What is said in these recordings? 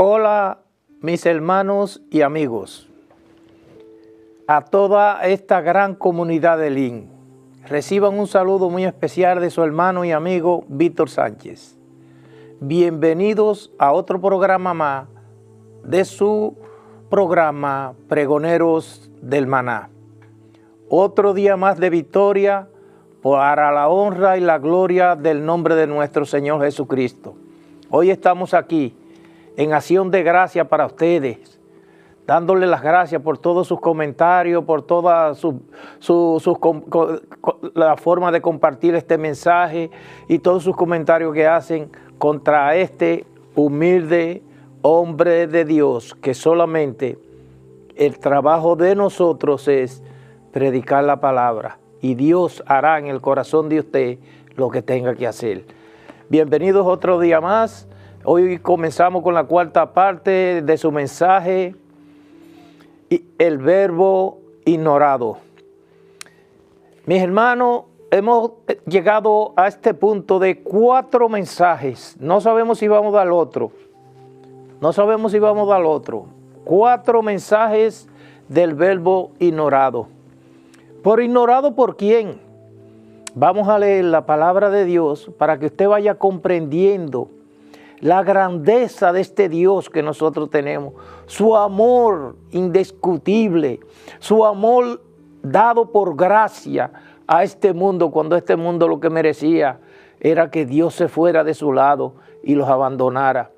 Hola, mis hermanos y amigos, a toda esta gran comunidad de LIN, reciban un saludo muy especial de su hermano y amigo Víctor Sánchez. Bienvenidos a otro programa más de su programa Pregoneros del Maná. Otro día más de victoria para la honra y la gloria del nombre de nuestro Señor Jesucristo. Hoy estamos aquí en acción de gracia para ustedes, dándole las gracias por todos sus comentarios, por toda la forma de compartir este mensaje y todos sus comentarios que hacen contra este humilde hombre de Dios, que solamente el trabajo de nosotros es predicar la palabra y Dios hará en el corazón de usted lo que tenga que hacer. Bienvenidos otro día más. Hoy comenzamos con la cuarta parte de su mensaje, el verbo ignorado. Mis hermanos, hemos llegado a este punto de 4 mensajes. No sabemos si vamos al otro. 4 mensajes del verbo ignorado. ¿Por ignorado por quién? Vamos a leer la palabra de Dios para que usted vaya comprendiendo la grandeza de este Dios que nosotros tenemos, su amor indiscutible, su amor dado por gracia a este mundo, cuando este mundo lo que merecía era que Dios se fuera de su lado y los abandonara.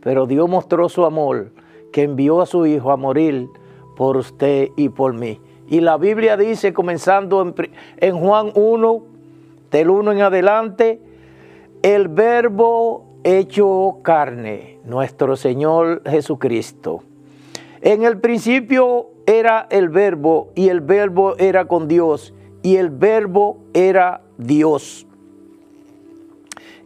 Pero Dios mostró su amor, que envió a su Hijo a morir por usted y por mí. Y la Biblia dice, comenzando en Juan 1, del 1 en adelante, el verbo hecho carne, nuestro Señor Jesucristo. En el principio era el verbo, y el verbo era con Dios, y el verbo era Dios.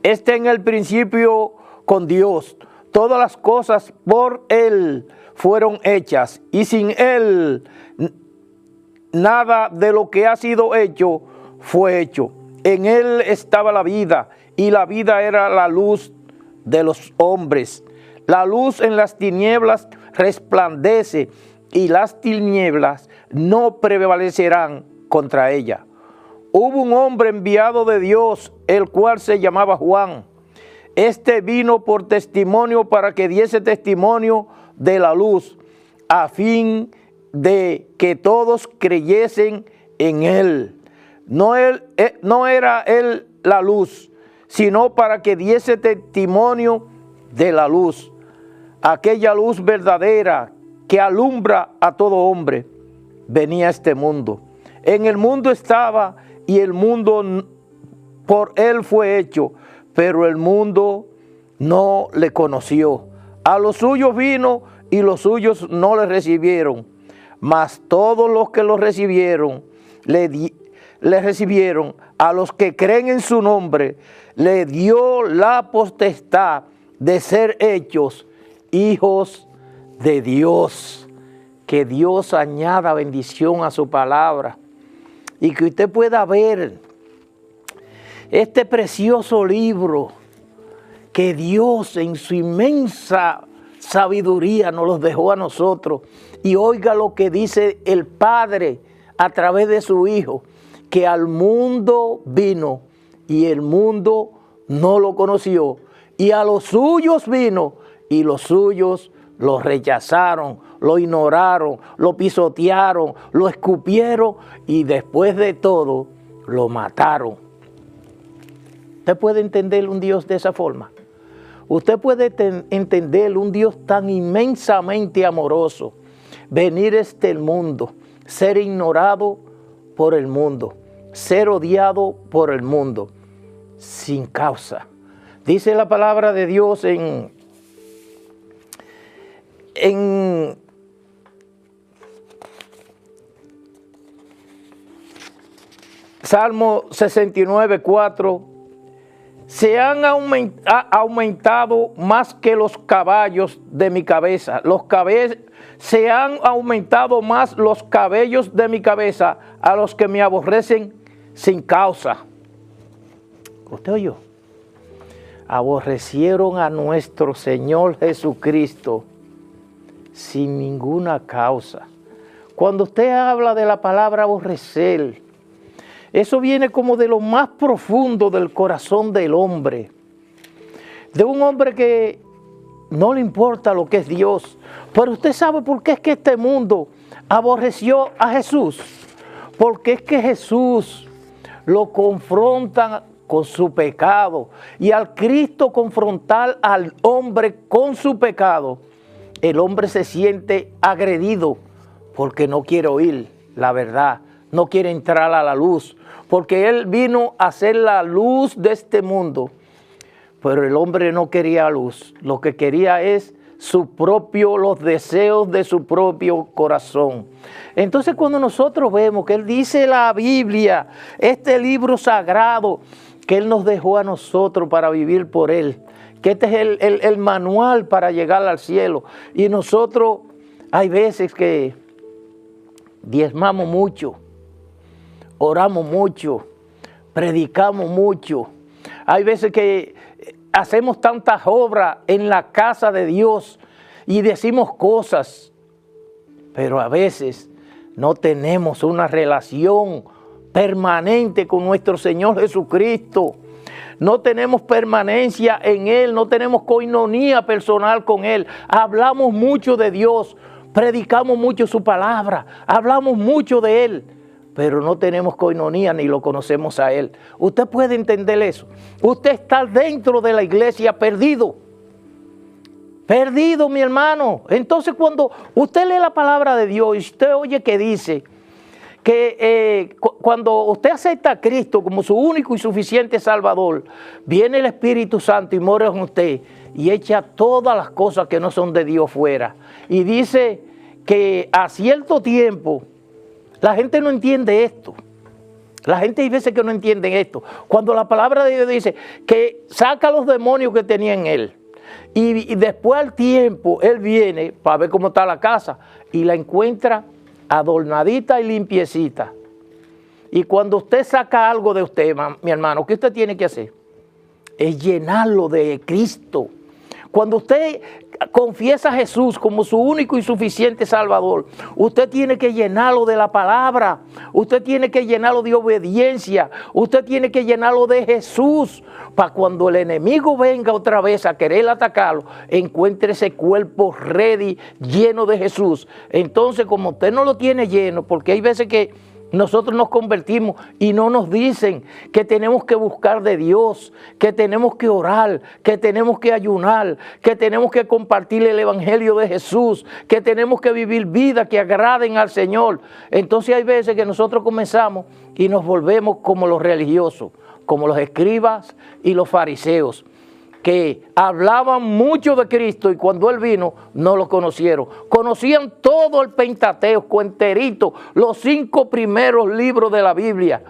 En el principio con Dios. Todas las cosas por Él fueron hechas, y sin Él nada de lo que ha sido hecho fue hecho. En Él estaba la vida, y la vida era la luz de los hombres. La luz en las tinieblas resplandece, y las tinieblas no prevalecerán contra ella. Hubo un hombre enviado de Dios, el cual se llamaba Juan. Este vino por testimonio para que diese testimonio de la luz, a fin de que todos creyesen en él. No era él la luz, sino para que diese testimonio de la luz, aquella luz verdadera que alumbra a todo hombre. Venía a este mundo. En el mundo estaba, y el mundo por él fue hecho, pero el mundo no le conoció. A los suyos vino, y los suyos no le recibieron. Mas todos los que lo recibieron, le recibieron. A los que creen en su nombre, le dio la potestad de ser hechos hijos de Dios. Que Dios añada bendición a su palabra, y que usted pueda ver este precioso libro que Dios en su inmensa sabiduría nos los dejó a nosotros. Y oiga lo que dice el Padre a través de su Hijo, que al mundo vino y el mundo no lo conoció, y a los suyos vino y los suyos lo rechazaron, lo ignoraron, lo pisotearon, lo escupieron y después de todo lo mataron. ¿Usted puede entender un Dios de esa forma? Usted puede entender un Dios tan inmensamente amoroso, venir a este mundo, ser ignorado por el mundo, ser odiado por el mundo, sin causa. Dice la palabra de Dios en Salmo 69, 4, se han aumentado más que los caballos de mi cabeza. Se han aumentado más los cabellos de mi cabeza a los que me aborrecen sin causa. ¿Usted oyó? aborrecieron a nuestro Señor Jesucristo sin ninguna causa. Cuando usted habla de la palabra aborrecer, eso viene como de lo más profundo del corazón del hombre. De un hombre que no le importa lo que es Dios. Pero usted sabe por qué es que este mundo aborreció a Jesús. Porque es que Jesús lo confronta con su pecado. Y al Cristo confrontar al hombre con su pecado, el hombre se siente agredido porque no quiere oír la verdad, no quiere entrar a la luz, porque Él vino a ser la luz de este mundo. Pero el hombre no quería luz, lo que quería es los deseos de su propio corazón. Entonces cuando nosotros vemos que Él dice la Biblia, este libro sagrado que Él nos dejó a nosotros para vivir por Él, que este es el manual para llegar al cielo, y nosotros hay veces que diezmamos mucho, oramos mucho, predicamos mucho, hay veces que hacemos tantas obras en la casa de Dios y decimos cosas, pero a veces no tenemos una relación permanente con nuestro Señor Jesucristo. No tenemos permanencia en Él, no tenemos coinonía personal con Él. Hablamos mucho de Dios, predicamos mucho su palabra, hablamos mucho de Él, pero no tenemos coinonía ni lo conocemos a Él. Usted puede entender eso. Usted está dentro de la iglesia perdido. Perdido, mi hermano. Entonces cuando usted lee la palabra de Dios y usted oye que dice que cuando usted acepta a Cristo como su único y suficiente Salvador, viene el Espíritu Santo y mora en usted y echa todas las cosas que no son de Dios fuera. Y dice que a cierto tiempo, la gente no entiende esto. La gente hay veces que no entienden esto. Cuando la palabra de Dios dice que saca los demonios que tenía en él. Y después al tiempo, él viene para ver cómo está la casa y la encuentra adornadita y limpiecita. Y cuando usted saca algo de usted, mi hermano, ¿qué usted tiene que hacer? Es llenarlo de Cristo. Cuando usted confiesa a Jesús como su único y suficiente Salvador, usted tiene que llenarlo de la palabra, usted tiene que llenarlo de obediencia, usted tiene que llenarlo de Jesús, para cuando el enemigo venga otra vez a querer atacarlo, encuentre ese cuerpo ready, lleno de Jesús. Entonces, como usted no lo tiene lleno, porque hay veces que nosotros nos convertimos y no nos dicen que tenemos que buscar de Dios, que tenemos que orar, que tenemos que ayunar, que tenemos que compartir el Evangelio de Jesús, que tenemos que vivir vidas que agraden al Señor. Entonces hay veces que nosotros comenzamos y nos volvemos como los religiosos, como los escribas y los fariseos, que hablaban mucho de Cristo y cuando Él vino no lo conocieron. Conocían todo el Pentateuco enterito, los 5 primeros libros de la Biblia.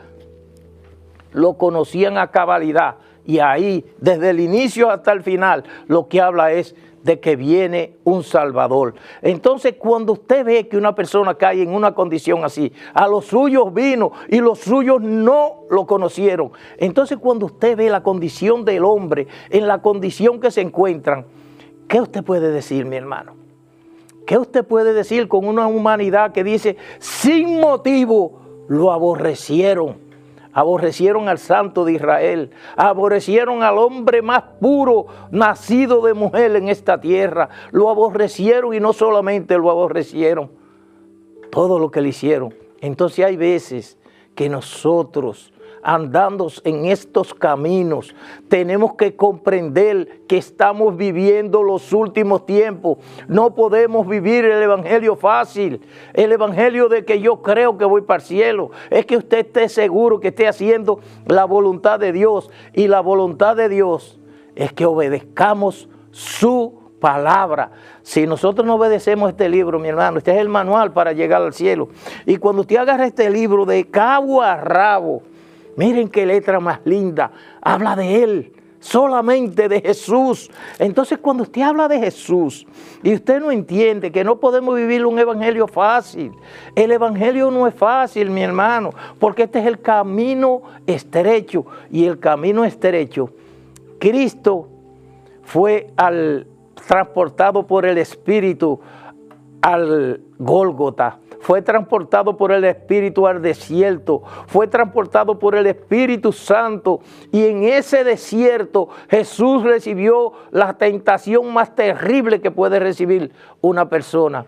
Lo conocían a cabalidad y ahí, desde el inicio hasta el final, lo que habla es de que viene un Salvador. Entonces, cuando usted ve que una persona cae en una condición así, a los suyos vino y los suyos no lo conocieron. Entonces, cuando usted ve la condición del hombre, en la condición que se encuentran, ¿qué usted puede decir, mi hermano? ¿Qué usted puede decir con una humanidad que dice, sin motivo lo aborrecieron? Aborrecieron al Santo de Israel, aborrecieron al hombre más puro nacido de mujer en esta tierra, lo aborrecieron y no solamente lo aborrecieron, todo lo que le hicieron. Entonces hay veces que nosotros, andando en estos caminos, tenemos que comprender que estamos viviendo los últimos tiempos. No podemos vivir el evangelio fácil, el evangelio de que yo creo que voy para el cielo. Es que usted esté seguro que esté haciendo la voluntad de Dios, y la voluntad de Dios es que obedezcamos su palabra. Si nosotros no obedecemos este libro, mi hermano, este es el manual para llegar al cielo. Y cuando usted agarra este libro de cabo a rabo, miren qué letra más linda, habla de Él, solamente de Jesús. Entonces cuando usted habla de Jesús y usted no entiende que no podemos vivir un evangelio fácil, el evangelio no es fácil, mi hermano, porque este es el camino estrecho, y el camino estrecho Cristo fue transportado por el Espíritu al Gólgota, fue transportado por el Espíritu al desierto, fue transportado por el Espíritu Santo, y en ese desierto Jesús recibió la tentación más terrible que puede recibir una persona.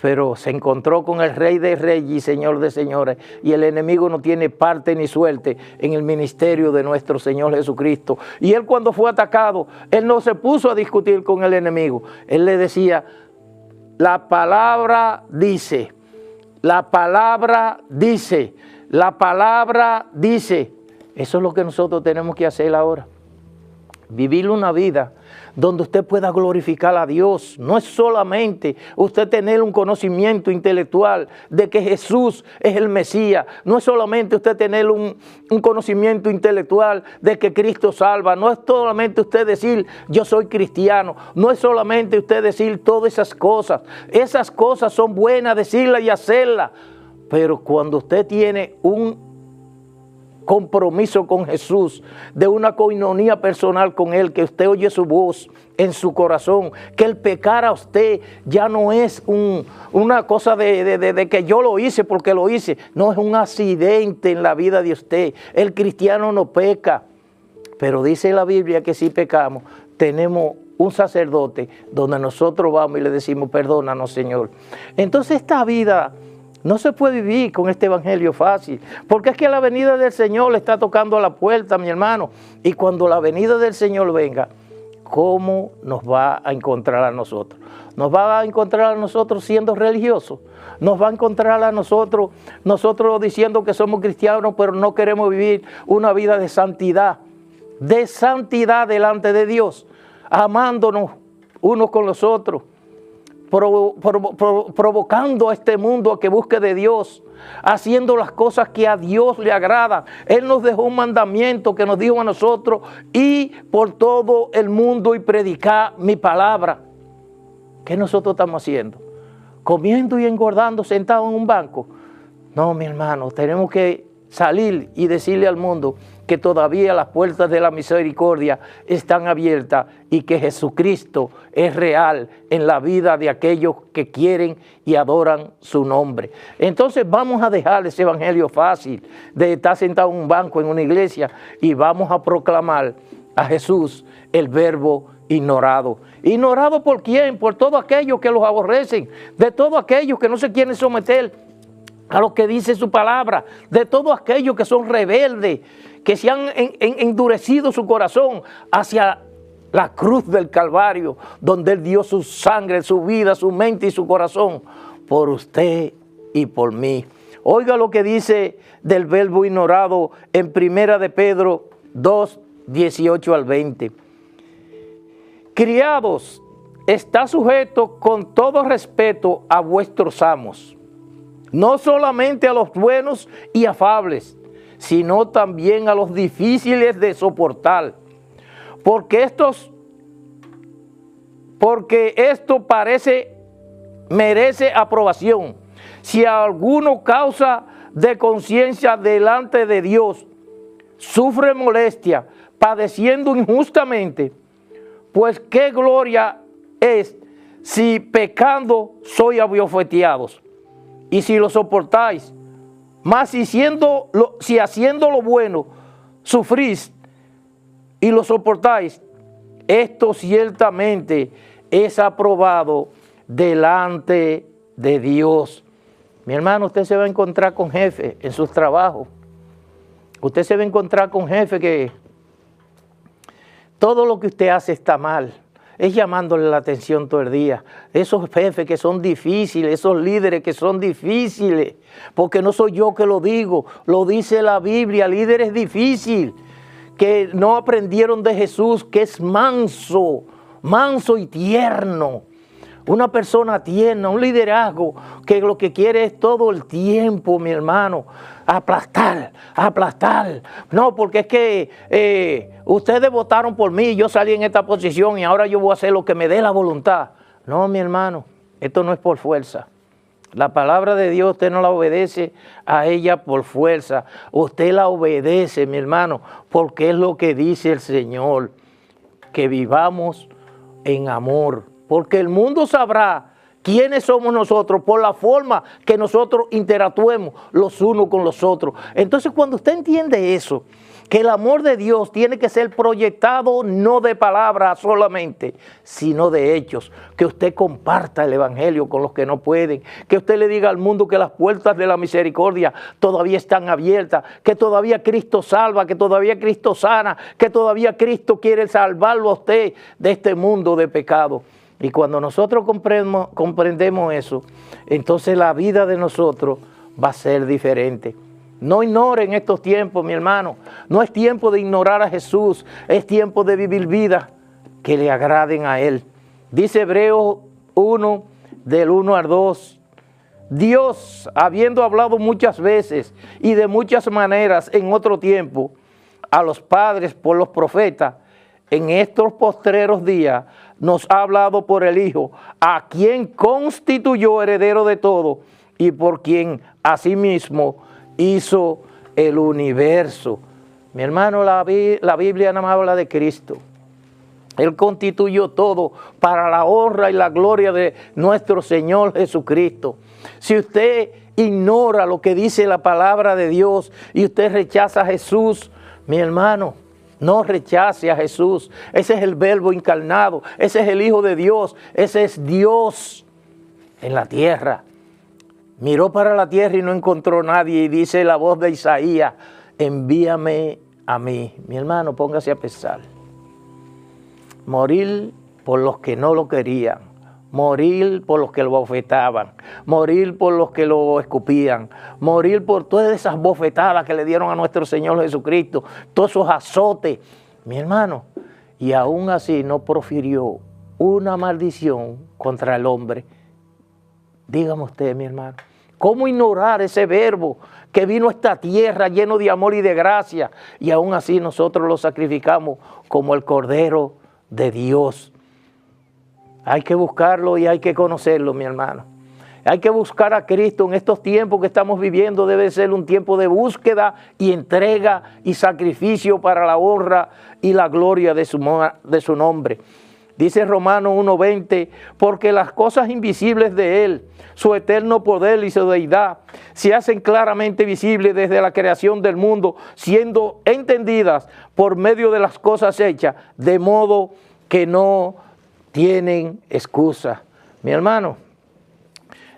Pero se encontró con el Rey de Reyes y Señor de Señores, y el enemigo no tiene parte ni suerte en el ministerio de nuestro Señor Jesucristo. Y él, cuando fue atacado, él no se puso a discutir con el enemigo. Él le decía: la palabra dice, la palabra dice, la palabra dice. Eso es lo que nosotros tenemos que hacer ahora. Vivir una vida donde usted pueda glorificar a Dios. No es solamente usted tener un conocimiento intelectual de que Jesús es el Mesías. No es solamente usted tener un conocimiento intelectual de que Cristo salva. No es solamente usted decir: yo soy cristiano. No es solamente usted decir todas esas cosas. Esas cosas son buenas decirlas y hacerlas. Pero cuando usted tiene un compromiso con Jesús, de una coinonía personal con Él, que usted oye su voz en su corazón, que el pecar a usted ya no es una cosa de que yo lo hice porque lo hice. No, es un accidente en la vida de usted. El cristiano no peca, pero dice la Biblia que si pecamos, tenemos un sacerdote donde nosotros vamos y le decimos: perdónanos, Señor. Entonces esta vida no se puede vivir con este evangelio fácil, porque es que la venida del Señor le está tocando a la puerta, mi hermano. Y cuando la venida del Señor venga, ¿cómo nos va a encontrar a nosotros? Nos va a encontrar a nosotros siendo religiosos. Nos va a encontrar a nosotros diciendo que somos cristianos, pero no queremos vivir una vida de santidad delante de Dios, amándonos unos con los otros, provocando a este mundo a que busque de Dios, haciendo las cosas que a Dios le agradan. Él nos dejó un mandamiento que nos dijo a nosotros: ir por todo el mundo y predicar mi palabra. ¿Qué nosotros estamos haciendo? ¿Comiendo y engordando sentados en un banco? No, mi hermano, tenemos que salir y decirle al mundo que todavía las puertas de la misericordia están abiertas y que Jesucristo es real en la vida de aquellos que quieren y adoran su nombre. Entonces vamos a dejar ese evangelio fácil de estar sentado en un banco en una iglesia, y vamos a proclamar a Jesús, el Verbo ignorado. ¿Ignorado por quién? Por todos aquellos que los aborrecen, de todos aquellos que no se quieren someter a lo que dice su palabra, de todos aquellos que son rebeldes, que se han endurecido su corazón hacia la cruz del Calvario, donde Él dio su sangre, su vida, su mente y su corazón por usted y por mí. Oiga lo que dice del verbo ignorado en 1 de Pedro 2, 18 al 20. Criados, está sujeto con todo respeto a vuestros amos, no solamente a los buenos y afables, sino también a los difíciles de soportar, porque esto merece aprobación. Si alguno causa de conciencia delante de Dios sufre molestia, padeciendo injustamente, pues qué gloria es si pecando sois abofeteados. Y si lo soportáis, más si haciendo lo bueno sufrís y lo soportáis, esto ciertamente es aprobado delante de Dios. Mi hermano, usted se va a encontrar con jefes en sus trabajos. Usted se va a encontrar con jefes que todo lo que usted hace está mal. Es llamándole la atención todo el día. Esos jefes que son difíciles, esos líderes que son difíciles, porque no soy yo que lo digo, lo dice la Biblia. Líder es difícil, que no aprendieron de Jesús, que es manso y tierno. Una persona tierna, un liderazgo que lo que quiere es todo el tiempo, mi hermano, aplastar. No, porque es que ustedes votaron por mí, yo salí en esta posición y ahora yo voy a hacer lo que me dé la voluntad. No, mi hermano, esto no es por fuerza. La palabra de Dios usted no la obedece a ella por fuerza. Usted la obedece, mi hermano, porque es lo que dice el Señor. que vivamos en amor, porque el mundo sabrá quiénes somos nosotros por la forma que nosotros interactuemos los unos con los otros. Entonces, cuando usted entiende eso, que el amor de Dios tiene que ser proyectado no de palabras solamente, sino de hechos, que usted comparta el evangelio con los que no pueden, que usted le diga al mundo que las puertas de la misericordia todavía están abiertas, que todavía Cristo salva, que todavía Cristo sana, que todavía Cristo quiere salvarlo a usted de este mundo de pecado. Y cuando nosotros comprendemos eso, entonces la vida de nosotros va a ser diferente. No ignoren estos tiempos, mi hermano. No es tiempo de ignorar a Jesús, es tiempo de vivir vidas que le agraden a Él. Dice Hebreos 1, del 1 al 2. Dios, habiendo hablado muchas veces y de muchas maneras en otro tiempo a los padres por los profetas, en estos postreros días nos ha hablado por el Hijo, a quien constituyó heredero de todo y por quien asimismo hizo el universo. Mi hermano, la Biblia no me habla de Cristo. Él constituyó todo para la honra y la gloria de nuestro Señor Jesucristo. Si usted ignora lo que dice la palabra de Dios y usted rechaza a Jesús, mi hermano, no rechace a Jesús. Ese es el Verbo encarnado, ese es el Hijo de Dios, ese es Dios en la tierra. Miró para la tierra y no encontró nadie y dice la voz de Isaías, envíame a mí. Mi hermano, póngase a pensar. Morir por los que no lo querían, morir por los que lo bofetaban, morir por los que lo escupían, morir por todas esas bofetadas que le dieron a nuestro Señor Jesucristo, todos esos azotes. Mi hermano, y aún así no profirió una maldición contra el hombre. Dígame usted, mi hermano, ¿cómo ignorar ese verbo que vino a esta tierra lleno de amor y de gracia? Y aún así nosotros lo sacrificamos como el Cordero de Dios. Hay que buscarlo y hay que conocerlo, mi hermano. Hay que buscar a Cristo en estos tiempos que estamos viviendo. Debe ser un tiempo de búsqueda y entrega y sacrificio para la honra y la gloria de su nombre. Dice Romanos 1:20, porque las cosas invisibles de Él, su eterno poder y su deidad, se hacen claramente visibles desde la creación del mundo, siendo entendidas por medio de las cosas hechas, de modo que no tienen excusa. Mi hermano,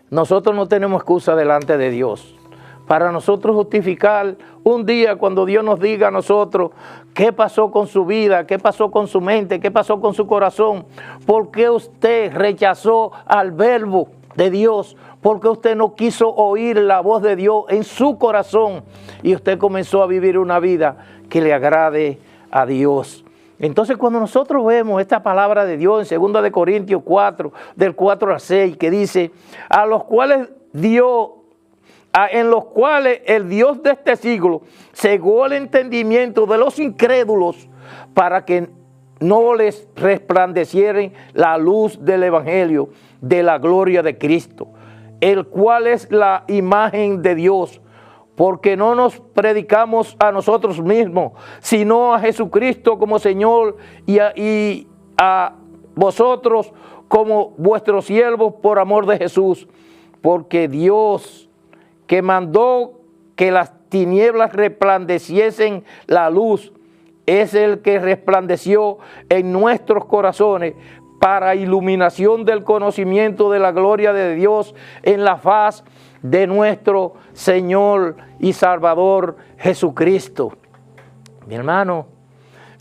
nosotros no tenemos excusa delante de Dios. Para nosotros justificar un día cuando Dios nos diga a nosotros qué pasó con su vida, qué pasó con su mente, qué pasó con su corazón, por qué usted rechazó al verbo de Dios, por qué usted no quiso oír la voz de Dios en su corazón y usted comenzó a vivir una vida que le agrade a Dios. Entonces, cuando nosotros vemos esta palabra de Dios en 2 de Corintios 4, del 4 al 6, que dice, en los cuales el Dios de este siglo cegó el entendimiento de los incrédulos para que no les resplandeciera la luz del evangelio de la gloria de Cristo, el cual es la imagen de Dios, porque no nos predicamos a nosotros mismos, sino a Jesucristo como Señor y a vosotros como vuestros siervos por amor de Jesús, porque Dios que mandó que las tinieblas resplandeciesen la luz, es el que resplandeció en nuestros corazones para iluminación del conocimiento de la gloria de Dios en la faz de nuestro Señor y Salvador Jesucristo. Mi hermano,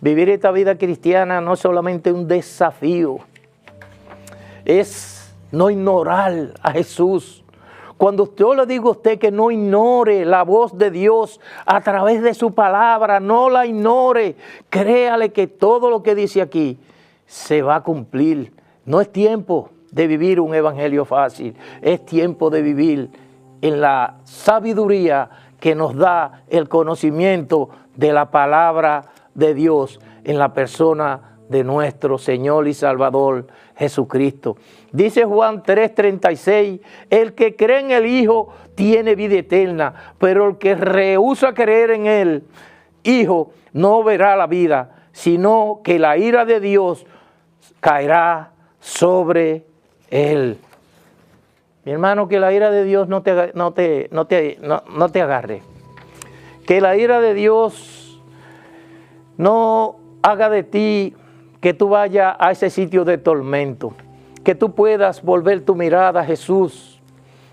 vivir esta vida cristiana no es solamente un desafío, es no ignorar a Jesús. Cuando yo le digo a usted que no ignore la voz de Dios a través de su palabra, no la ignore, créale que todo lo que dice aquí se va a cumplir. No es tiempo de vivir un evangelio fácil, es tiempo de vivir en la sabiduría que nos da el conocimiento de la palabra de Dios en la persona de nuestro Señor y Salvador Jesucristo. Dice Juan 3:36, el que cree en el Hijo tiene vida eterna, pero el que rehúsa creer en el Hijo no verá la vida, sino que la ira de Dios caerá sobre él. Mi hermano, que la ira de Dios no te agarre. Que la ira de Dios no haga de ti que tú vayas a ese sitio de tormento. Que tú puedas volver tu mirada a Jesús.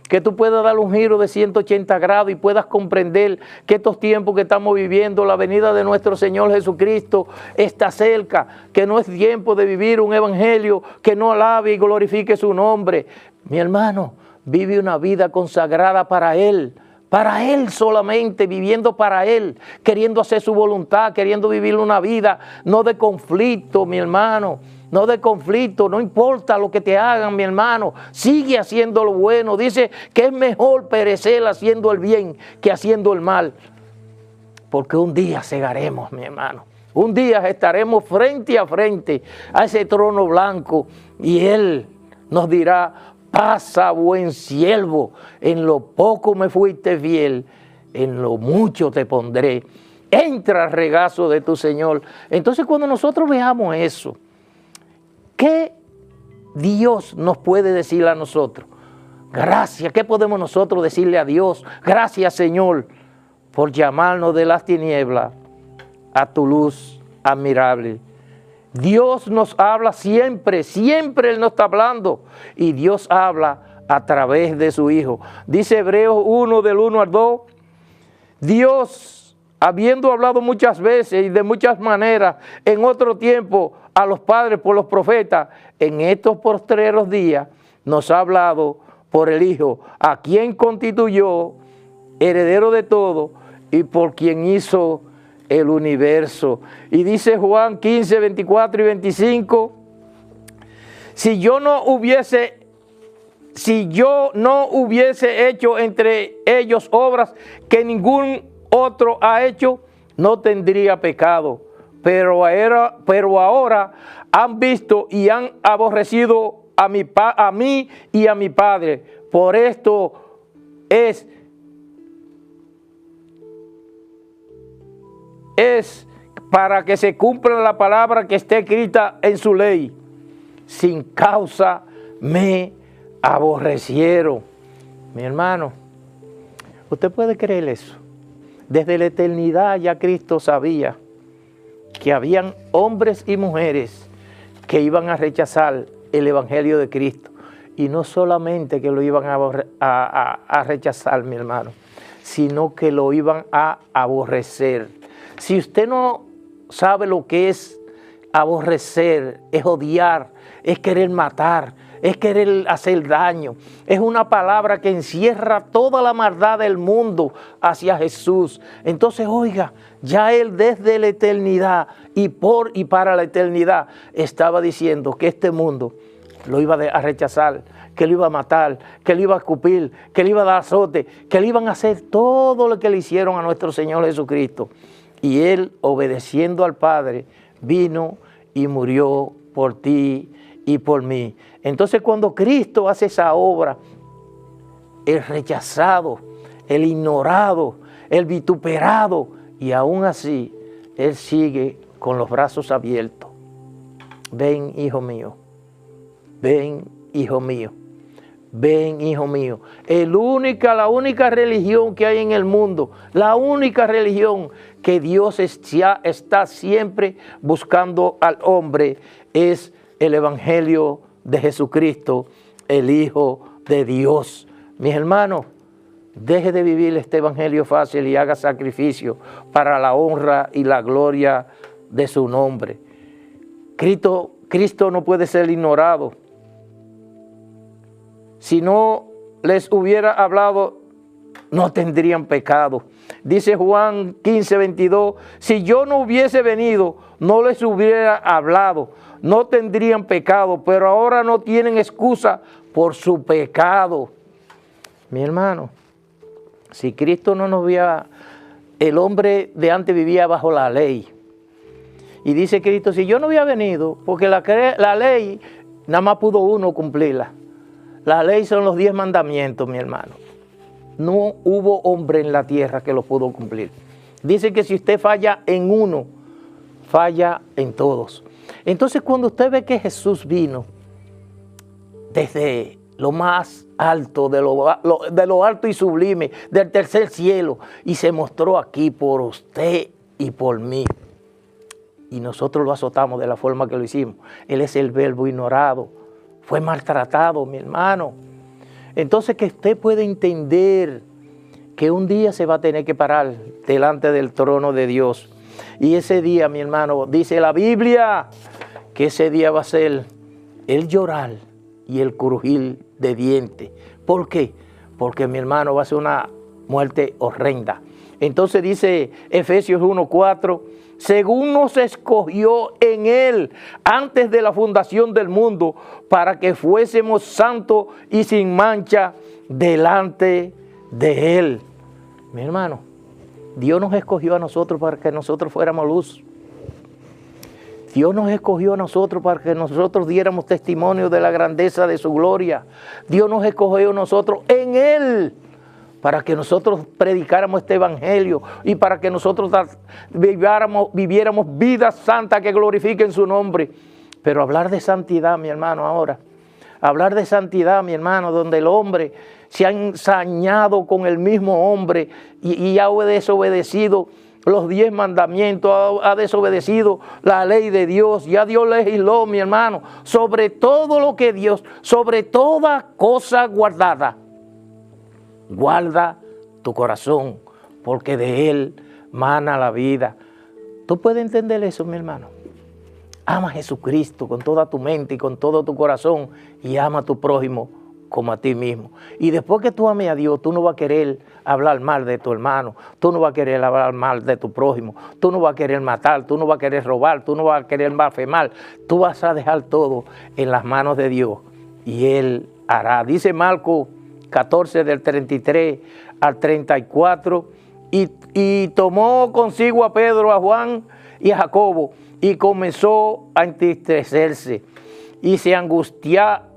Que tú puedas dar un giro de 180 grados y puedas comprender que estos tiempos que estamos viviendo, la venida de nuestro Señor Jesucristo está cerca, que no es tiempo de vivir un evangelio que no alabe y glorifique su nombre. Mi hermano, vive una vida consagrada para Él solamente, viviendo para Él, queriendo hacer su voluntad, queriendo vivir una vida no de conflicto, mi hermano. No de conflicto, no importa lo que te hagan, mi hermano, sigue haciendo lo bueno. Dice que es mejor perecer haciendo el bien que haciendo el mal. Porque un día cegaremos, mi hermano. Un día estaremos frente a frente a ese trono blanco y Él nos dirá: pasa, buen siervo, en lo poco me fuiste fiel, en lo mucho te pondré. Entra al regazo de tu Señor. Entonces, cuando nosotros veamos eso, ¿qué Dios nos puede decir a nosotros? Gracias. ¿Qué podemos nosotros decirle a Dios? Gracias, Señor, por llamarnos de las tinieblas a tu luz admirable. Dios nos habla siempre, siempre Él nos está hablando. Y Dios habla a través de su Hijo. Dice Hebreos 1, del 1 al 2, Dios, habiendo hablado muchas veces y de muchas maneras en otro tiempo a los padres por los profetas, en estos postreros días nos ha hablado por el Hijo, a quien constituyó heredero de todo y por quien hizo el universo. Y dice Juan 15, 24 y 25, si yo no hubiese hecho entre ellos obras que ningún otro ha hecho, no tendría pecado. Pero ahora han visto y han aborrecido a mí y a mi Padre. Por esto es para que se cumpla la palabra que está escrita en su ley. Sin causa me aborrecieron. Mi hermano, ¿usted puede creer eso? Desde la eternidad ya Cristo sabía que habían hombres y mujeres que iban a rechazar el Evangelio de Cristo. Y no solamente que lo iban a rechazar, mi hermano, sino que lo iban a aborrecer. Si usted no sabe lo que es aborrecer, es odiar, es querer matar, es querer hacer daño. Es una palabra que encierra toda la maldad del mundo hacia Jesús. Entonces, oiga, ya Él desde la eternidad y por y para la eternidad estaba diciendo que este mundo lo iba a rechazar, que lo iba a matar, que lo iba a escupir, que le iba a dar azote, que le iban a hacer todo lo que le hicieron a nuestro Señor Jesucristo. Y Él, obedeciendo al Padre, vino y murió por ti y por mí. Entonces, cuando Cristo hace esa obra, el rechazado, el ignorado, el vituperado, y aún así, Él sigue con los brazos abiertos. Ven, hijo mío. Ven, hijo mío. Ven, hijo mío. La única religión que hay en el mundo, la única religión que Dios está siempre buscando al hombre es el Evangelio de Jesucristo, el Hijo de Dios. Mis hermanos, deje de vivir este Evangelio fácil y haga sacrificio para la honra y la gloria de su nombre. Cristo no puede ser ignorado. Si no les hubiera hablado, no tendrían pecado. Dice Juan 15, 22, si yo no hubiese venido, no les hubiera hablado, no tendrían pecado, pero ahora no tienen excusa por su pecado. Mi hermano, si Cristo no nos había, el hombre de antes vivía bajo la ley. Y dice Cristo, si yo no había venido, porque la ley nada más pudo uno cumplirla. La ley son los 10 mandamientos, mi hermano. No hubo hombre en la tierra que lo pudo cumplir. Dice que si usted falla en uno, falla en todos. Entonces, cuando usted ve que Jesús vino desde lo más alto, de lo alto y sublime, del tercer cielo, y se mostró aquí por usted y por mí, y nosotros lo azotamos de la forma que lo hicimos. Él es el verbo ignorado, fue maltratado, mi hermano. Entonces, que usted puede entender que un día se va a tener que parar delante del trono de Dios. Y ese día, mi hermano, dice la Biblia, que ese día va a ser el llorar y el crujir de dientes. ¿Por qué? Porque, mi hermano, va a ser una muerte horrenda. Entonces dice Efesios 1:4, según nos escogió en Él antes de la fundación del mundo, para que fuésemos santos y sin mancha delante de Él. Mi hermano, Dios nos escogió a nosotros para que nosotros fuéramos luz. Dios nos escogió a nosotros para que nosotros diéramos testimonio de la grandeza de su gloria. Dios nos escogió a nosotros en Él para que nosotros predicáramos este evangelio y para que nosotros viviéramos vidas santas que glorifiquen su nombre. Pero hablar de santidad, mi hermano, ahora, hablar de santidad, mi hermano, donde el hombre se ha ensañado con el mismo hombre y ha desobedecido los 10 mandamientos, ha desobedecido la ley de Dios. Ya Dios legisló, mi hermano, sobre todo lo que Dios, sobre toda cosa guardada. Guarda tu corazón, porque de él mana la vida. ¿Tú puedes entender eso, mi hermano? Ama a Jesucristo con toda tu mente y con todo tu corazón, y ama a tu prójimo como a ti mismo. Y después que tú ames a Dios, tú no vas a querer hablar mal de tu hermano, tú no vas a querer hablar mal de tu prójimo, tú no vas a querer matar, tú no vas a querer robar, tú no vas a querer blasfemar. Tú vas a dejar todo en las manos de Dios y Él hará. Dice Marcos 14 del 33 al 34, y tomó consigo a Pedro, a Juan y a Jacobo, y comenzó a entristecerse, y se angustiaba,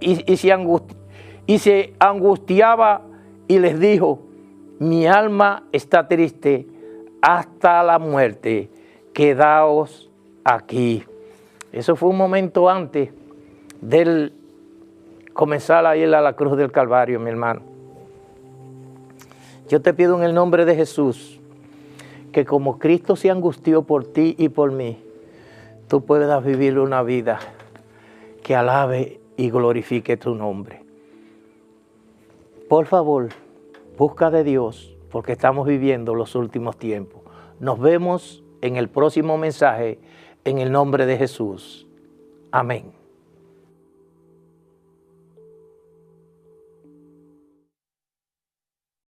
y les dijo: mi alma está triste hasta la muerte, quedaos aquí. Eso fue un momento antes del comenzar a ir a la cruz del Calvario, mi hermano. Yo te pido en el nombre de Jesús que como Cristo se angustió por ti y por mí, tú puedas vivir una vida que alabe y glorifique tu nombre. Por favor, busca de Dios, porque estamos viviendo los últimos tiempos. Nos vemos en el próximo mensaje, en el nombre de Jesús. Amén.